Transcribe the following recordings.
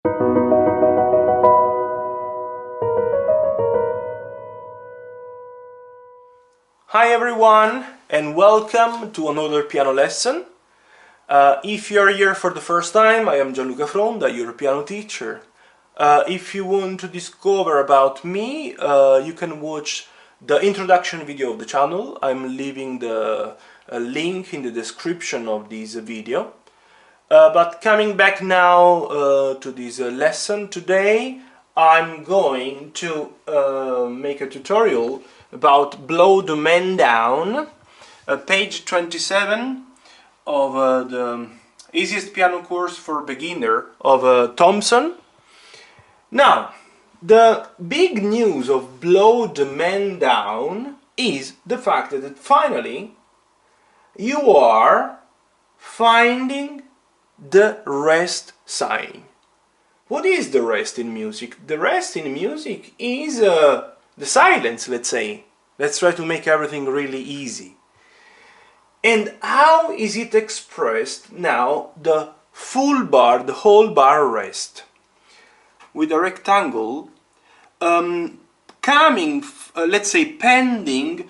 Hi everyone, and welcome to another piano lesson. If you are here for the first time, I am Gianluca Fronda, your piano teacher. If you want to discover about me, you can watch the introduction video of the channel. I'm leaving the link in the description of this video. But coming back now to this lesson today, I'm going to make a tutorial about Blow the Man Down, page 27 of the easiest piano course for beginner of Thompson. Now, the big news of Blow the Man Down is the fact that finally you are finding the rest sign. What is the rest in music? The rest in music is the silence, let's say. Let's try to make everything really easy. And how is it expressed now, the full bar, the whole bar rest? With a rectangle coming, let's say, pending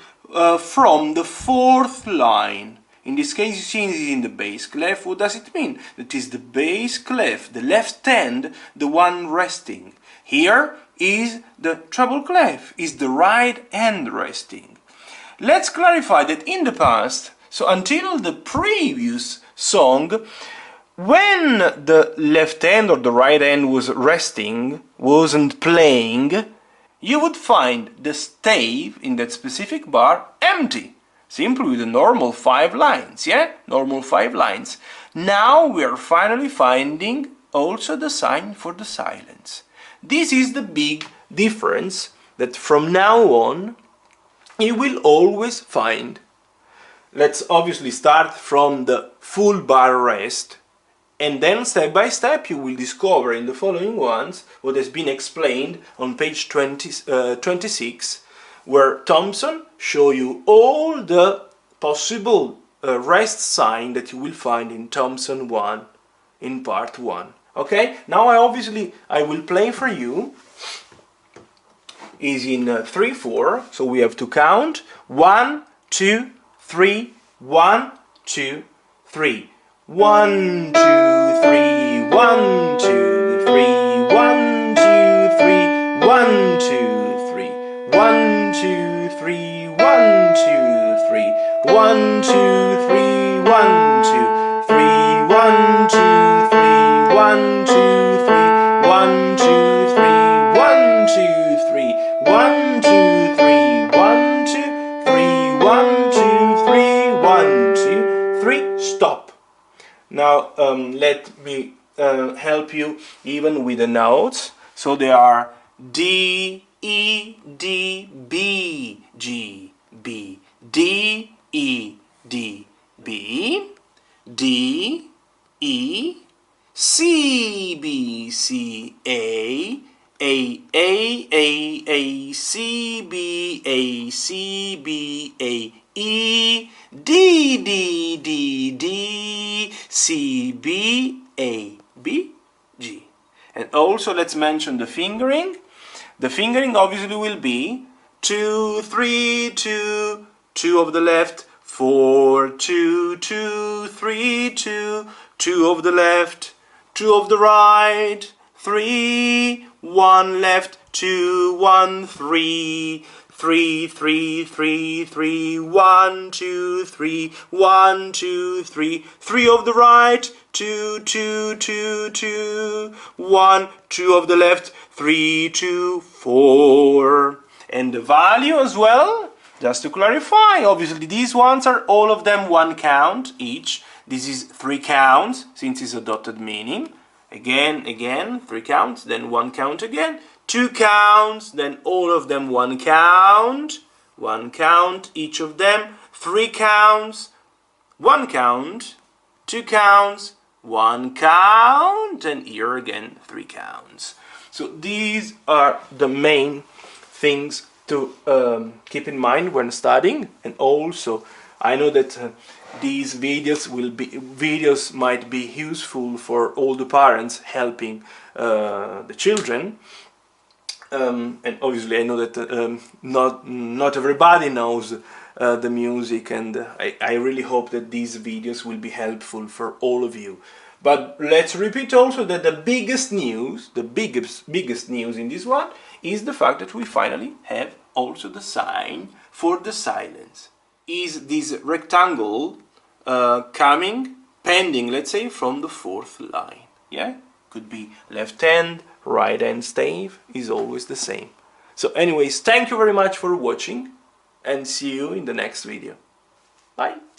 from the fourth line. In this case, you see it in the bass clef. What does it mean? That is the bass clef, the left hand, the one resting. Here is the treble clef, is the right hand resting. Let's clarify that in the past, so until the previous song, when the left hand or the right hand was resting, wasn't playing, you would find the stave in that specific bar empty. Simply with the normal 5 lines, yeah? Normal 5 lines. Now we are finally finding also the sign for the silence. This is the big difference that from now on you will always find. Let's obviously start from the full bar rest, and then step by step you will discover in the following ones what has been explained on page 26, where Thompson show you all the possible rest sign that you will find in Thompson 1 in part 1. Okay, now I will play for you. Is in 3/4, so we have to count 1, 2, 3, 1, 2, 3. 1, 2, 3, 1, 2, 3, 1, 2, 3, 1, 2, 3, 1, 2, 3, 1, 2, 3, 1, 2, 3, 1, 2, 3, 1, 2, 3, 1, 2, 3, 1, 2, 3, 1, 2, 3, 1, 2, 3, 1, 2, 3, 1, 2, 3, 1, 2, 3, stop. Now let me help you even with the notes. So they are D, E, D, B, G, B, D, E, D, B, D, E, C, B, C, A, C, B, A, C, B, A, E, D, D, D, D, C, B, A, B, G. And also let's mention the fingering. The fingering obviously will be 2, 3, 2, 2 of the left, 4, 2, 2, 3, 2, 2 of the left, 2 of the right, 3, 1 left, 2, 1, 3, 3, 3, 3, 3, 1, 2, 3, 1, 2, 3, 3 of the right, 2, 2, 2, 2, 1, 2 of the left, 3, 2, 4. And the value as well, just to clarify, obviously these ones are all of them 1 count each. This is 3 counts, since it's a dotted meaning. Again, 3 counts, then 1 count again. 2 counts, then all of them 1 count. 1 count, each of them. 3 counts, 1 count. 2 counts, 1 count. And here again, 3 counts. So these are the main things to keep in mind when studying. And also, I know that these videos might be useful for all the parents helping the children. And obviously I know that not everybody knows the music, and I really hope that these videos will be helpful for all of you. But let's repeat also that the biggest news in this one is the fact that we finally have also the sign for the silence. Is this rectangle coming, pending, let's say, from the fourth line? Yeah, could be left hand, right hand stave, is always the same. So anyways, thank you very much for watching, and see you in the next video. Bye!